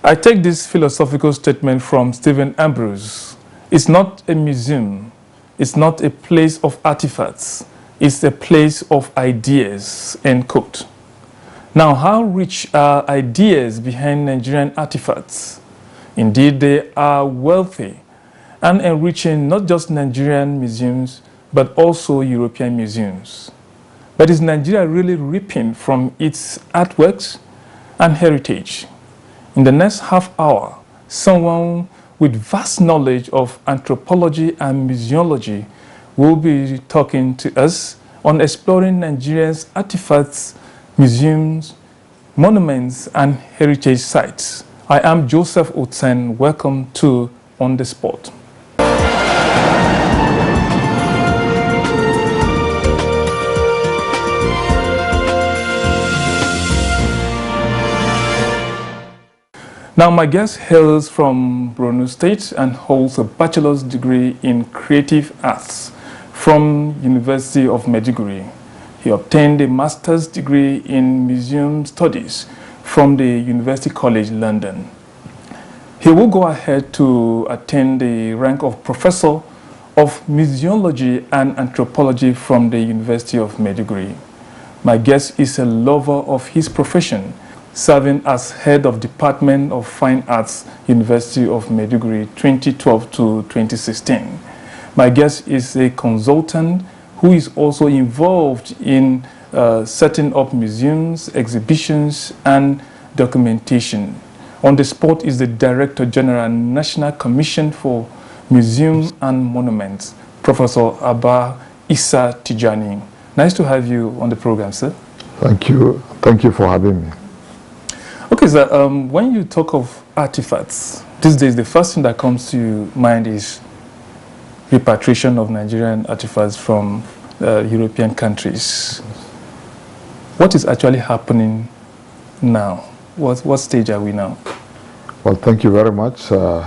I take this philosophical statement from Stephen Ambrose. It's not a museum. It's not a place of artifacts. It's a place of ideas, end quote. Now, how rich are ideas behind Nigerian artifacts? Indeed, they are wealthy and enriching not just Nigerian museums, but also European museums. But is Nigeria really reaping from its artworks and heritage? In the next half hour, someone with vast knowledge of anthropology and museology will be talking to us on exploring Nigeria's artifacts, museums, monuments, and heritage sites. I am Joseph Otsen. Welcome to On the Spot. Now, my guest hails from Borno State and holds a bachelor's degree in creative arts from University of Maiduguri. He obtained a master's degree in museum studies from the University College London. He will go ahead to attain the rank of Professor of Museology and Anthropology from the University of Maiduguri. My guest is a lover of his profession, serving as head of Department of Fine Arts, University of Maiduguri, 2012 to 2016. My guest is a consultant who is also involved in setting up museums, exhibitions, and documentation. On the spot is the Director General, National Commission for Museums and Monuments, Professor ABBA Issa TIJANNI. Nice to have you on the program, sir. Thank you. Thank you for having me. Okay, sir, when you talk of artifacts, these days the first thing that comes to mind is repatriation of Nigerian artifacts from European countries. What is actually happening now? What stage are we now? Well, thank you very much. In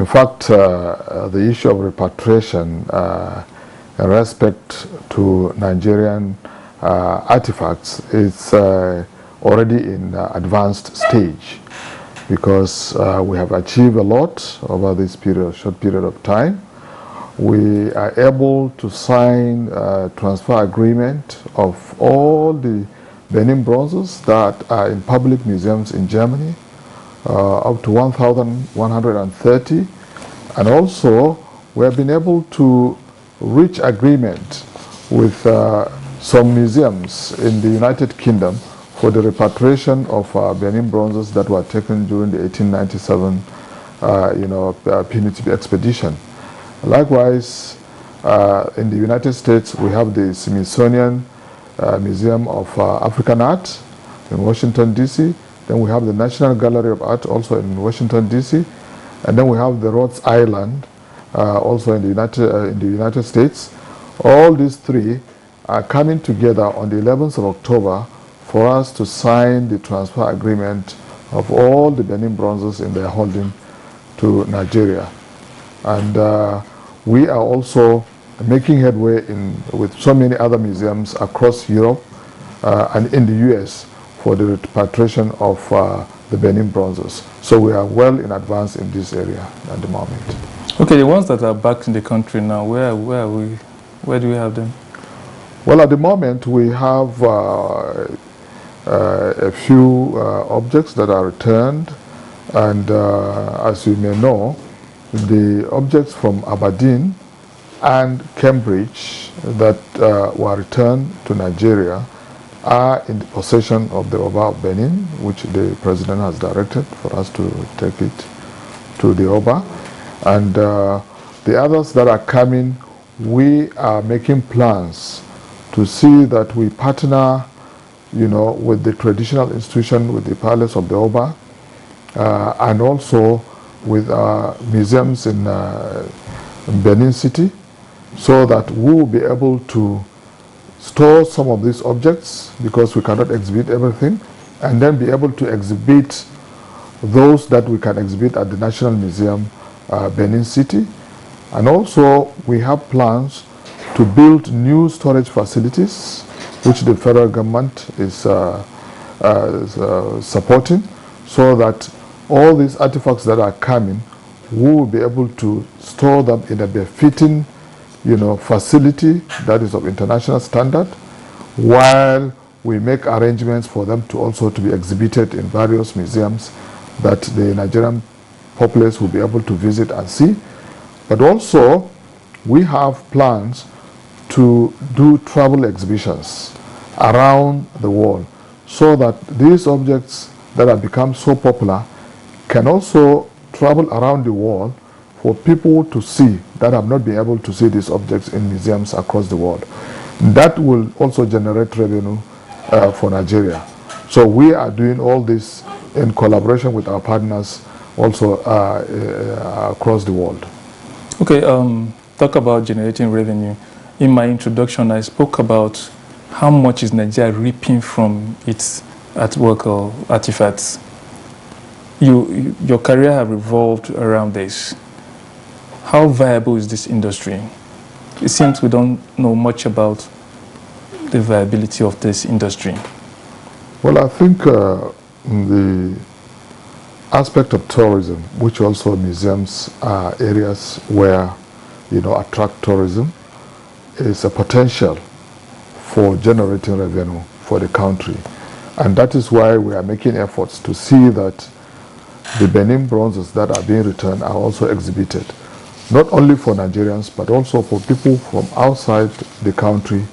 fact, the issue of repatriation in respect to Nigerian artifacts is already in advanced stage, because we have achieved a lot over this short period of time. We are able to sign a transfer agreement of all the Benin bronzes that are in public museums in Germany, up to 1,130. And also, we have been able to reach agreement with some museums in the United Kingdom for the repatriation of Benin bronzes that were taken during the 1897 punitive expedition. Likewise, in the United States, we have the Smithsonian Museum of African Art in Washington, D.C. Then we have the National Gallery of Art also in Washington, D.C. And then we have the Rhodes Island also in the United States. All these three are coming together on the 11th of October for us to sign the transfer agreement of all the Benin bronzes in their holding to Nigeria. And we are also making headway with so many other museums across Europe and in the US for the repatriation of the Benin bronzes. So we are well in advance in this area at the moment. Okay, the ones that are back in the country now, where do we have them? Well, at the moment we have a few objects that are returned, and as you may know, the objects from Aberdeen and Cambridge that were returned to Nigeria are in the possession of the Oba of Benin, which the President has directed for us to take it to the Oba. And the others that are coming, we are making plans to see that we partner, with the traditional institution, with the Palace of the Oba, and also with museums in Benin City, so that we will be able to store some of these objects, because we cannot exhibit everything, and then be able to exhibit those that we can exhibit at the National Museum, Benin City. And also we have plans to build new storage facilities, which the federal government is supporting, so that all these artifacts that are coming, we will be able to store them in a befitting, facility that is of international standard, while we make arrangements for them to also to be exhibited in various museums that the Nigerian populace will be able to visit and see. But also, we have plans to do travel exhibitions around the world, so that these objects that have become so popular can also travel around the world for people to see that have not been able to see these objects in museums across the world. That will also generate revenue for Nigeria. So we are doing all this in collaboration with our partners also across the world. Okay, talk about generating revenue. In my introduction, I spoke about how much is Nigeria reaping from its artwork or artifacts. Your career have revolved around this. How viable is this industry? It seems we don't know much about the viability of this industry. Well, I think the aspect of tourism, which also museums are areas where, attract tourism, is a potential for generating revenue for the country. And that is why we are making efforts to see that the Benin bronzes that are being returned are also exhibited, not only for Nigerians, but also for people from outside the country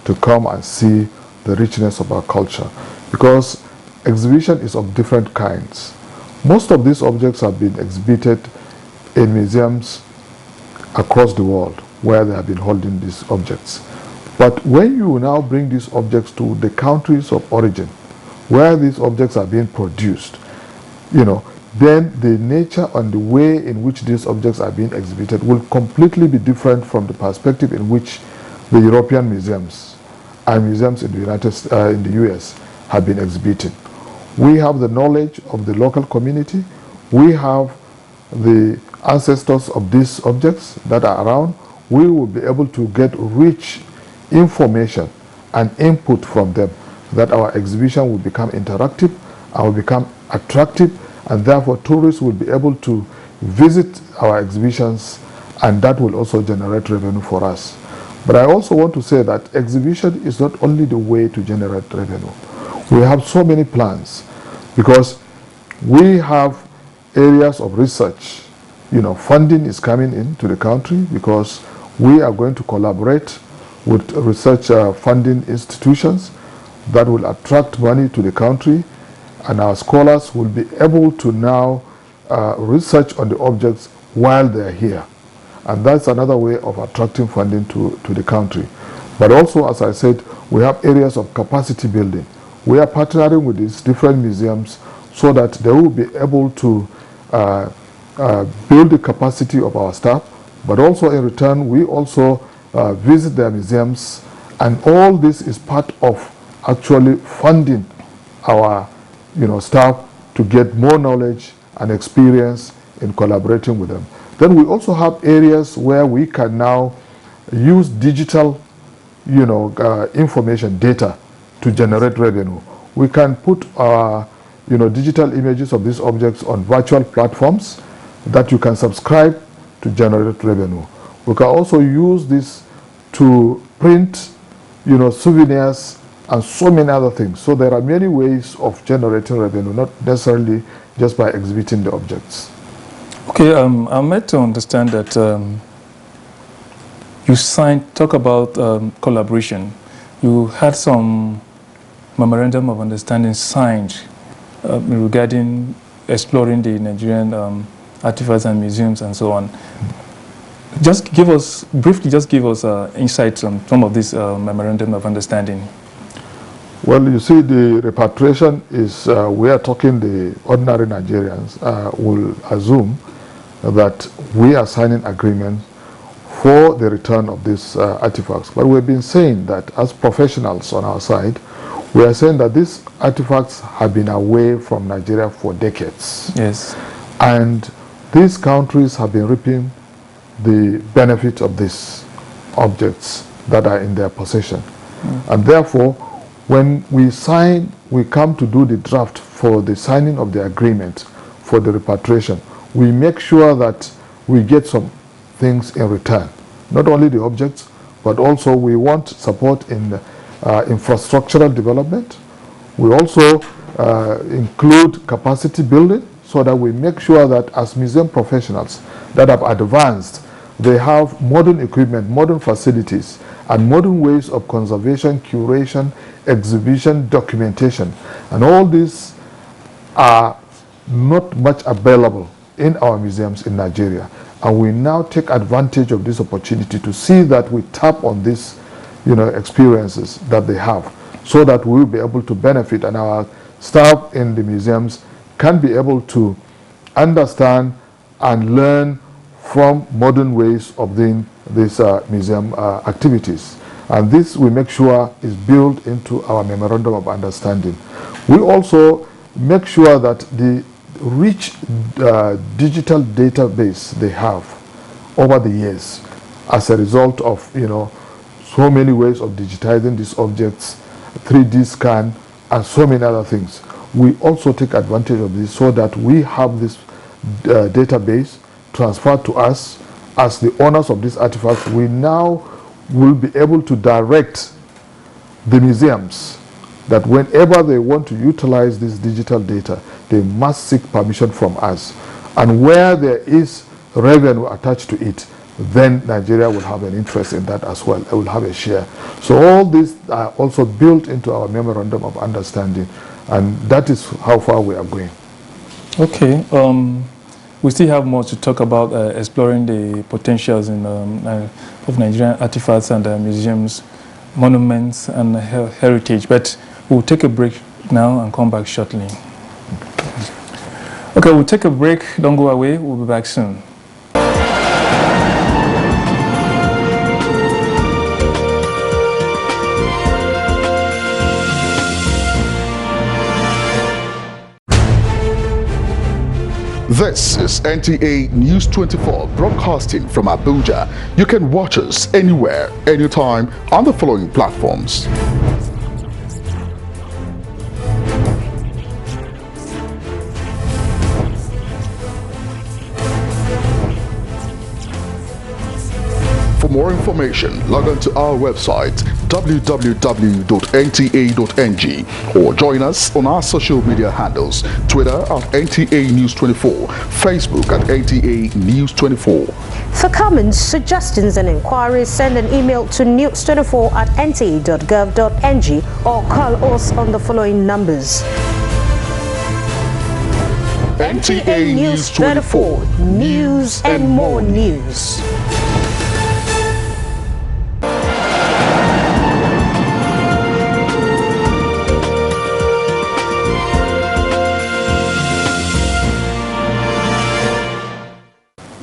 to come and see the richness of our culture. Because exhibition is of different kinds. Most of these objects have been exhibited in museums across the world where they have been holding these objects. But when you now bring these objects to the countries of origin, where these objects are being produced, then the nature and the way in which these objects are being exhibited will completely be different from the perspective in which the European museums and museums in the US have been exhibiting. We have the knowledge of the local community. We have the ancestors of these objects that are around. We will be able to get rich information and input from them, that our exhibition will become interactive and will become attractive, and therefore tourists will be able to visit our exhibitions, and that will also generate revenue for us. But I also want to say that exhibition is not only the way to generate revenue. We have so many plans, because we have areas of research. Funding is coming into the country because we are going to collaborate with research funding institutions that will attract money to the country, and our scholars will be able to now research on the objects while they're here. And that's another way of attracting funding to the country. But also, as I said, we have areas of capacity building. We are partnering with these different museums so that they will be able to build the capacity of our staff, but also in return, we also visit their museums, and all this is part of actually funding our staff to get more knowledge and experience in collaborating with them. Then we also have areas where we can now use digital information data to generate revenue. We can put our digital images of these objects on virtual platforms that you can subscribe to generate revenue. We can also use this to print souvenirs and so many other things. So there are many ways of generating revenue, not necessarily just by exhibiting the objects. Okay, I'm meant to understand that you talk about collaboration. You had some memorandum of understanding signed regarding exploring the Nigerian artifacts and museums and so on. Just give us, briefly, insights on some of this memorandum of understanding. Well, you see, the repatriation is, we are talking the ordinary Nigerians will assume that we are signing agreements for the return of these artifacts. But we've been saying that as professionals on our side, we are saying that these artifacts have been away from Nigeria for decades. Yes. And these countries have been reaping the benefit of these objects that are in their possession. And therefore, when we come to do the draft for the signing of the agreement for the repatriation, we make sure that we get some things in return. Not only the objects, but also we want support in infrastructural development. We also include capacity building so that we make sure that as museum professionals that have advanced, they have modern equipment, modern facilities, and modern ways of conservation, curation, exhibition, documentation. And all these are not much available in our museums in Nigeria. And we now take advantage of this opportunity to see that we tap on these, experiences that they have, so that we will be able to benefit, and our staff in the museums can be able to understand and learn from modern ways of doing these museum activities. And this we make sure is built into our memorandum of understanding. We also make sure that the rich digital database they have over the years, as a result of so many ways of digitizing these objects, 3D scan, and so many other things, we also take advantage of this so that we have this database transferred to us as the owners of these artifacts. We now will be able to direct the museums that whenever they want to utilize this digital data, they must seek permission from us. And where there is revenue attached to it, then Nigeria will have an interest in that as well. It will have a share. So all these are also built into our memorandum of understanding, and that is how far we are going. Okay. We still have more to talk about exploring the potentials of Nigerian artifacts and museums, monuments, and heritage. But we'll take a break now and come back shortly. Okay, we'll take a break. Don't go away. We'll be back soon. This is NTA News 24 broadcasting from Abuja. You can watch us anywhere, anytime on the following platforms. For more information, log on to our website www.nta.ng or join us on our social media handles: Twitter at NTA News 24, Facebook at NTA News 24. For comments, suggestions and inquiries, send an email to news24@nta.gov.ng or call us on the following numbers. NTA News 24, news and more news.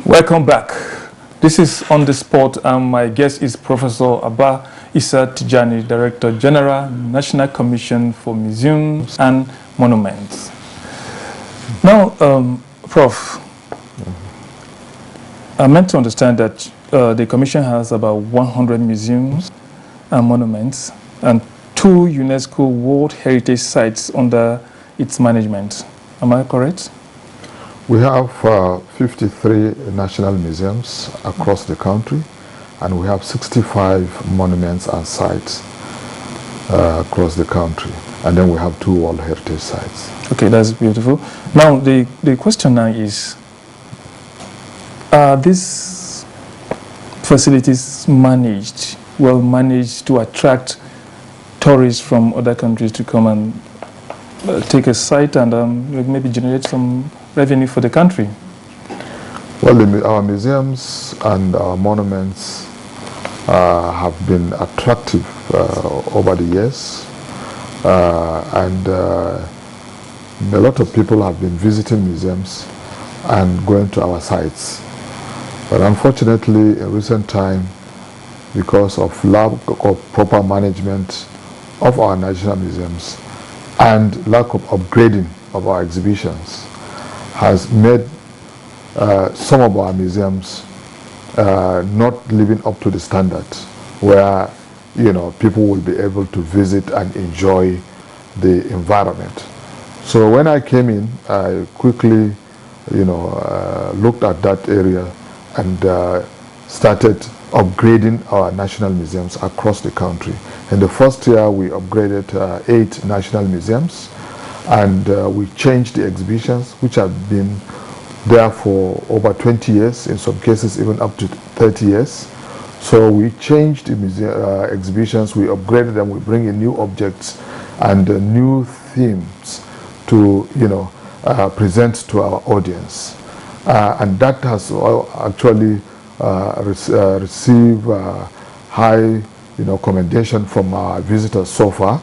Welcome back. This is On the Spot, and my guest is Professor ABBA TIJANNI, Director General, National Commission for Museums and Monuments. Now, Prof, I'm meant to understand that the Commission has about 100 museums and monuments and 2 UNESCO World Heritage Sites under its management. Am I correct? We have 53 national museums across the country, and we have 65 monuments and sites across the country. And then we have 2 World Heritage Sites. Okay, that's beautiful. Now, the question now is, are these facilities well managed to attract tourists from other countries to come and take a site and maybe generate some revenue for the country? Well, our museums and our monuments have been attractive over the years, and a lot of people have been visiting museums and going to our sites. But unfortunately, in recent time, because of lack of proper management of our national museums and lack of upgrading of our exhibitions, has made some of our museums not living up to the standard, where people will be able to visit and enjoy the environment. So when I came in, I quickly, looked at that area and started upgrading our national museums across the country. In the first year, we upgraded 8 national museums, and we changed the exhibitions, which have been there for over 20 years, in some cases even up to 30 years. So we changed the exhibitions, we upgraded them, we bring in new objects and new themes to, present to our audience. And that has actually received high, commendation from our visitors so far.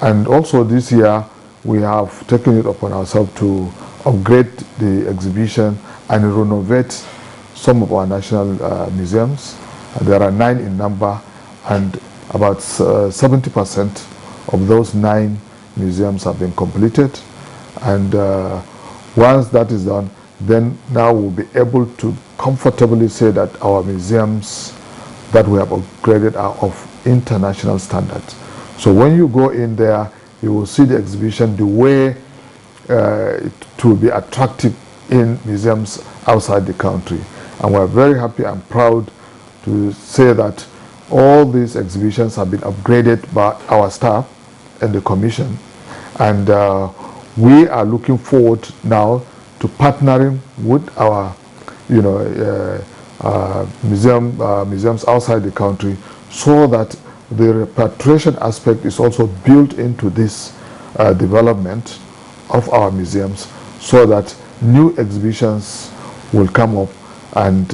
And also this year, we have taken it upon ourselves to upgrade the exhibition and renovate some of our national museums. There are 9 in number, and about 70% of those 9 museums have been completed. And once that is done, then now we'll be able to comfortably say that our museums that we have upgraded are of international standards. So when you go in there, you will see the exhibition the way to be attractive in museums outside the country. And we're very happy and proud to say that all these exhibitions have been upgraded by our staff and the commission. And we are looking forward now to partnering with our museums outside the country, so that the repatriation aspect is also built into this development of our museums, so that new exhibitions will come up and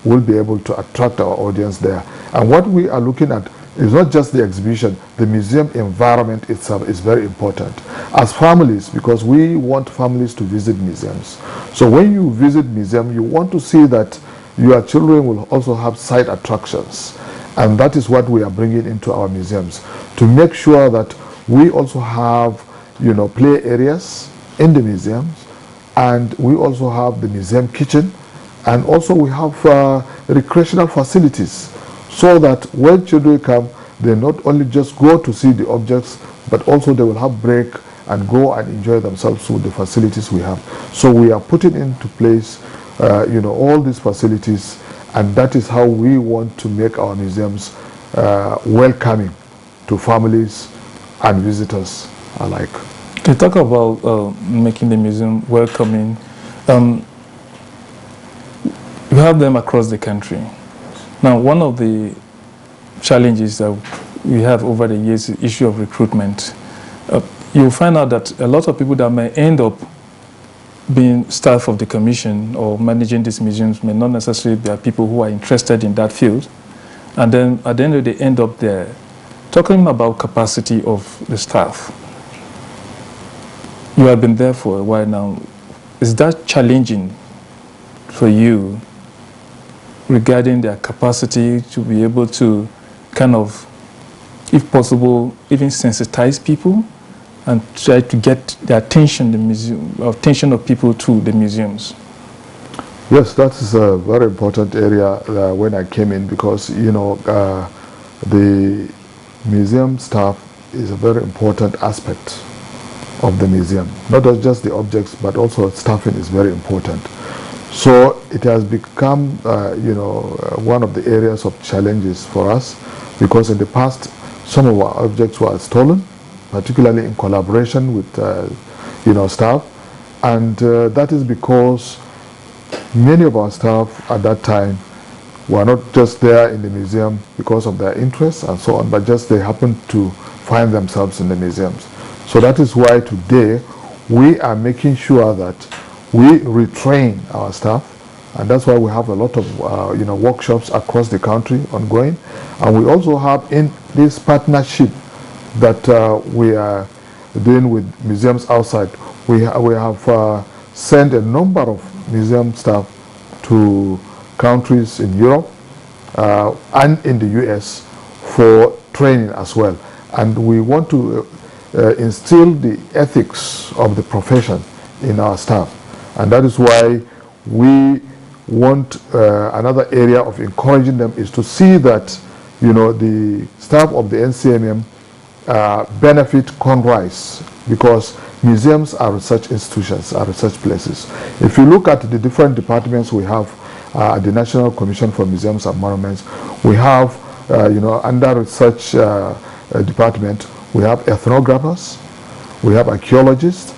we'll be able to attract our audience there. And what we are looking at is not just the exhibition, the museum environment itself is very important. As families, because we want families to visit museums. So when you visit museum, you want to see that your children will also have side attractions. And that is what we are bringing into our museums, to make sure that we also have, play areas in the museums, and we also have the museum kitchen, and also we have recreational facilities, so that when children come, they not only just go to see the objects, but also they will have break and go and enjoy themselves with the facilities we have. So we are putting into place, all these facilities, and that is how we want to make our museums welcoming to families and visitors alike. You talk about making the museum welcoming. You have them across the country. Now, one of the challenges that we have over the years is the issue of recruitment. You'll find out that a lot of people that may end up being staff of the commission or managing these museums may not necessarily be people who are interested in that field. And then at the end of the day, end up there. Talking about capacity of the staff. You have been there for a while now. Is that challenging for you regarding their capacity to be able to kind of, if possible, even sensitize people and try to get the attention, attention of people to the museums? Yes, that is a very important area when I came in, because the museum staff is a very important aspect of the museum. Not just the objects, but also staffing is very important. So it has become, one of the areas of challenges for us, because in the past, some of our objects were stolen, particularly in collaboration with, staff. And that is because many of our staff at that time were not just there in the museum because of their interests and so on, but just they happened to find themselves in the museums. So that is why today we are making sure that we retrain our staff, and that's why we have a lot of workshops across the country ongoing. And we also have in this partnership that we are doing with museums outside, we have sent a number of museum staff to countries in Europe and in the US for training as well. And we want to instill the ethics of the profession in our staff. And that is why we want another area of encouraging them is to see that you know, the staff of the NCMM benefit Conrise, because museums are research institutions, are research places. If you look at the different departments we have at the National Commission for Museums and Monuments, we have, you know, under research department, we have ethnographers, we have archaeologists,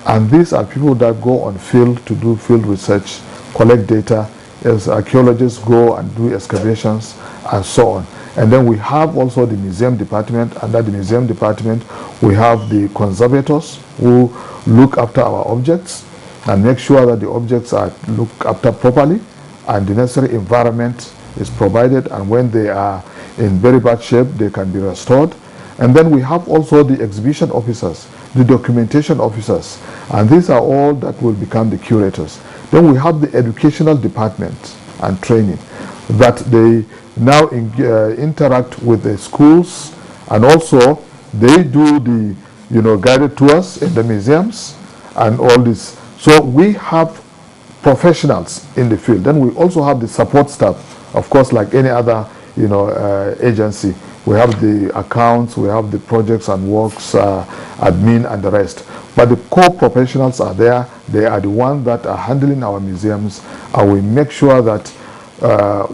and these are people that go on field to do field research, collect data, as archaeologists go and do excavations and so on. And then we have also the museum department. Under the museum department, we have the conservators who look after our objects and make sure that the objects are looked after properly and the necessary environment is provided, and when they are in very bad shape, they can be restored. And then we have also the exhibition officers, the documentation officers, and these are all that will become the curators. Then we have the educational department and training, that they now interact with the schools, and also they do the, you know, guided tours in the museums and all this. So we have professionals in the field. Then we also have the support staff, of course, like any other, you know, agency. We have the accounts, we have the projects and works, admin and the rest. But the core professionals are there. They are the ones that are handling our museums, and we make sure that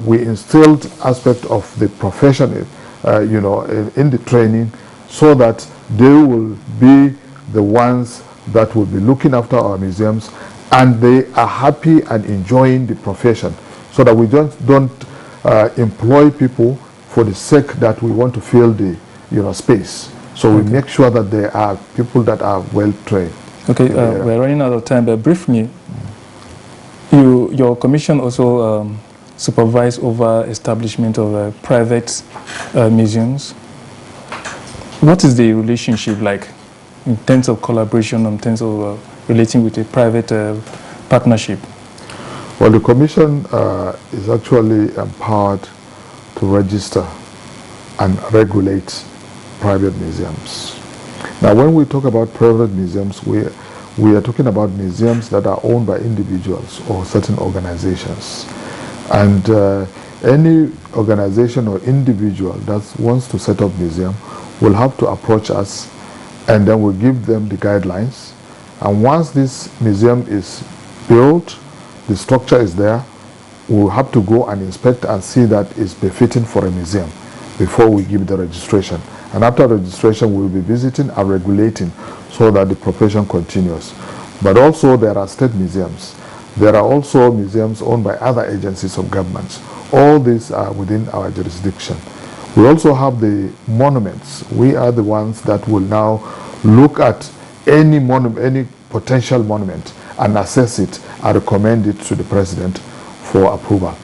we instilled aspect of the profession, you know, in the training, so that they will be the ones that will be looking after our museums, and they are happy and enjoying the profession, so that we don't employ people for the sake that we want to fill the, you know, space. So we make sure that there are people that are well trained. Okay, we're running out of time, but briefly, your commission also supervise over establishment of private museums. What is the relationship like in terms of collaboration, in terms of relating with a private partnership? Well, the commission is actually empowered to register and regulate private museums. Now, when we talk about private museums, we are talking about museums that are owned by individuals or certain organizations. And any organization or individual that wants to set up museum will have to approach us, and then we'll give them the guidelines. And once this museum is built, the structure is there, we'll have to go and inspect and see that it's befitting for a museum before we give the registration. And after registration, we'll be visiting and regulating so that the profession continues. But also there are state museums. There are also museums owned by other agencies of governments. All these are within our jurisdiction. We also have the monuments. We are the ones that will now look at any any potential monument and assess it and recommend it to the president for approval.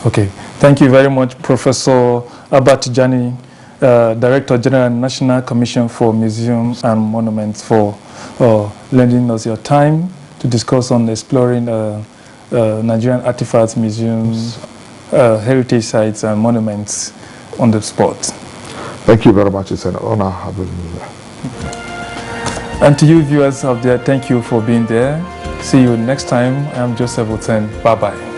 Okay. Thank you very much, Professor ABBA TIJANNI, Director General, National Commission for Museums and Monuments, for lending us your time to discuss on exploring Nigerian artifacts, museums, heritage sites and monuments on the spot. Thank you very much. It's an honor having you there. And to you viewers out there, thank you for being there. See you next time. I'm Joseph Oten. Bye-bye.